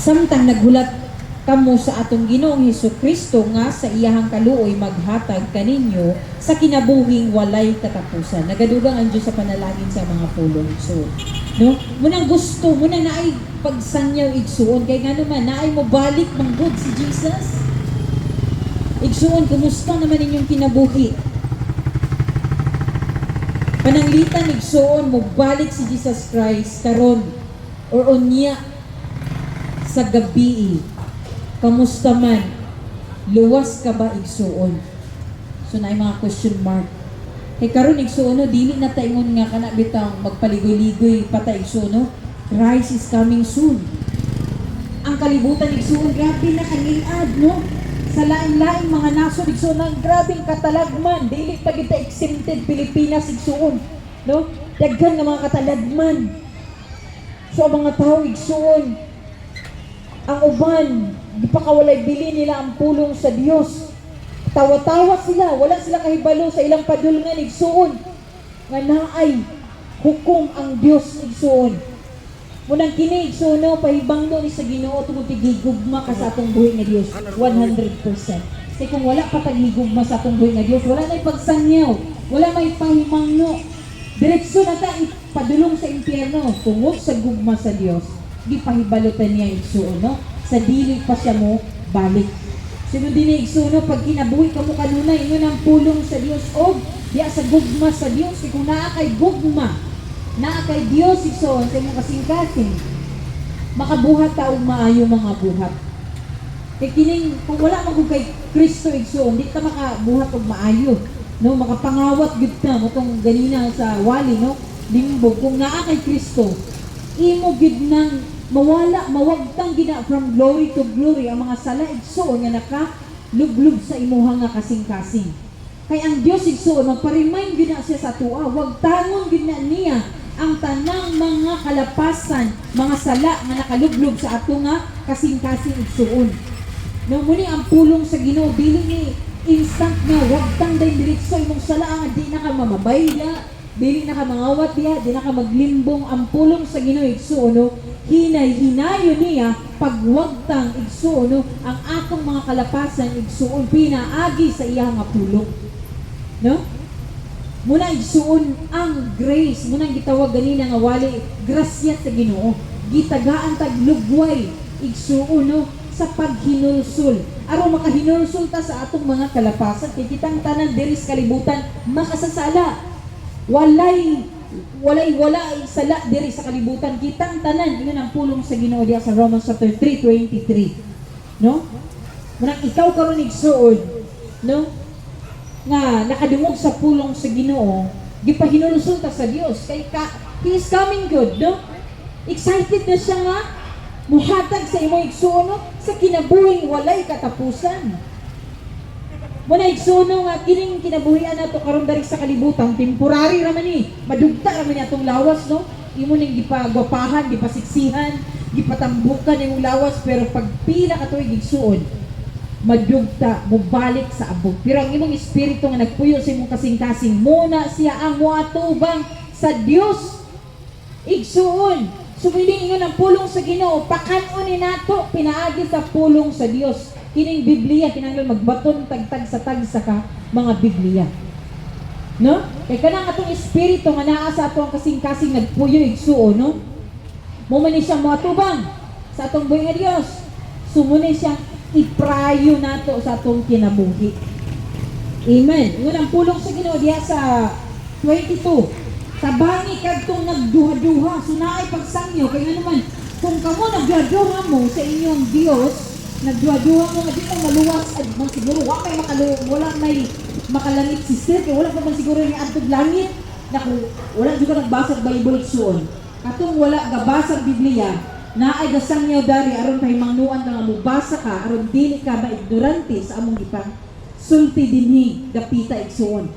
Samtang naghulat kamo sa atong Ginoong Hesukristo nga sa iyahang kaluoy maghatag kaninyo sa kinabuhing walay katapusan. Nagadugang ang Diyos sa panalangin sa mga pulong. So, no? Munang gusto, munang naay pagsangyaw igsuon. Kaya nga naman, naay mo balik manggod si Jesus. Igsuon, kumusta naman inyong kinabuhi? Pananglitan igsuon mo balik si Jesus Christ karon or unya sa gabi. Kamusta man? Luwas ka ba igsuon? So na mga question mark. Kay karon igsuon no, dili na ta ingon nga kana bitang magpaligoy-ligoy pa ta igsuon no. Christ is coming soon. Ang kalibutan igsuon grabe na kanilad no. Sa lain-laing mga nasod igsuon ang grabeng katalagman, dili pa kita exempted Pilipinas igsuon no. Daghan nga mga katalagman. So ang mga tao igsuon ang uban, di pa kawalay bili nila ang pulong sa Dios. Tawa-tawa sila, wala sila kahibalo sa ilang padulngan igsuon. Nga naay hukom ang Dios igsuon. Munang kini igsuon no, pahibangno ni sa Ginoo tungod tigigugma ka sa atong buhi nga Dios 100%. Kasi kung wala pa tagigugma sa atong buhi nga Dios, wala na ipagsangyaw, wala may pahimangno. Direksyon na ta ipadulong sa impyerno tungod sa gugma sa Dios. Di pahibalutan niya igsuon no, sa dili pa siya mo balik. Sino din igsuon no, pag kinabuhi ka mo kanunay ingon ang pulong sa Dios o diya sa gugma sa Dios. Kung naa kay gugma, naa kay Dios igsuon sa imong kasing-kasing, makabuhat ta og maayo mga buhat. Kay kining kung wala man kay Kristo igsuon, di ta makabuhat og maayo no, makapangawat gyud ta mo tong ganina sa wali no, limbog. Kung naa kay Kristo, imo gid nang mawala, mawagtang gina from glory to glory ang mga sala igsuon nga naka-lublob sa imuha nga kasing-kasing. Kay ang Dios igsuon magpa-remind gina siya sa tuwa, wagtangon gina niya ang tanang mga kalapasan, mga sala nga nakalublob sa ato nga kasing-kasing igsuon. No, muni ang pulong sa Ginoo dili ni instant nga wagtang dai diretso imong sala nga di na ka mamabayda. Dili na ka mangawat diya, di na ka maglimbong. Ang pulong sa Ginoo igsuon no, hinay-hinayo niya pagwagtang igsuon no, ang atong mga kalapasan igsuon pinaagi sa iya nga pulong. No? Muna igsuon ang grace, muna gitawag ganina nga wali grasya sa Ginoo. Gitagaan tag lugway igsuon no, sa paghinulsol. Aron makahinulsol ta sa atong mga kalapasan, kay kitang tanan diri sa kalibutan makasasala. Walay sala diri sa kalibutan, kitang tanan ingon ang pulong sa Ginoo diya sa Romans chapter 3:23 no. Munang ikaw karon igsuon no nga nakadungog sa pulong sa Ginoo, gipahinulsol ta sa Dios kay He is coming good no. Excited na siya nga muhatag sa imo igsuon no, sa kinabuhing walay katapusan. Muna igsuno nga kining kinabuhian nato karon dari sa kalibutan, temporary ra man ni, madugta ra man ni atong lawas no. Imo ning gipagwapahan, gipasiksihan, gipatambukan imong lawas, pero pag pila ka tuig igsuon, madugta, mubalik sa abog. Pero ang imong espiritu nga nagpuyo sa imong kasing-kasing, muna siya ang moatubang sa Dios igsuon. Sumiling ingon ang pulong sa Ginoo, pakanon ni nato pinaagi sa pulong sa Dios. Kining Biblia kinahanglan magbaton tagtag sa ka mga Biblia. No? Kay kanang atong espiritu nga naa sa atong kasing-kasing nagpuyo igsuon no. Mo man ni siya moatubang sa atong buhi nga Dios. Sumuni siya iprayo nato sa atong kinabuhi. Amen. Ngun ang pulong sa Ginoo diha sa 22. Tabangi kadtong nagduha-duha, so naay pagsangyo kay nga naman kung kamo nagduha-duha mo sa inyong Dios, nagduha-duha mo nga di mo maluwas at man siguro wala may makalamit si Sir, kaya wala pa man siguro ni antog langit. Naku, wala juga nagbasa Bible suon. Katong wala gabasa Biblia, naay gasangyaw dari aron pahimangnuan nga mubasa ka aron dili ka ba ignorante sa among gipang sulti dinhi dapita igsuon.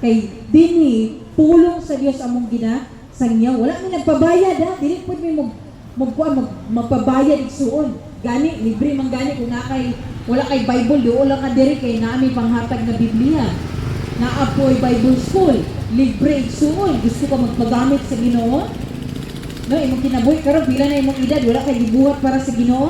Kay dinhi pulong sa Dios among ginasangyaw. Wala man nagpabayad ha, dili pud mi magpabayad igsuon. Gani libre man gani kung wala kay Bible do lang ka diri kay naami panghatag na Biblia. Naapoy Bible School, libre igsuon. Gusto ka magpagamit sa Ginoo? No, imong kinabuhi karon pila na imong edad, wala kay gibuhat para sa Ginoo?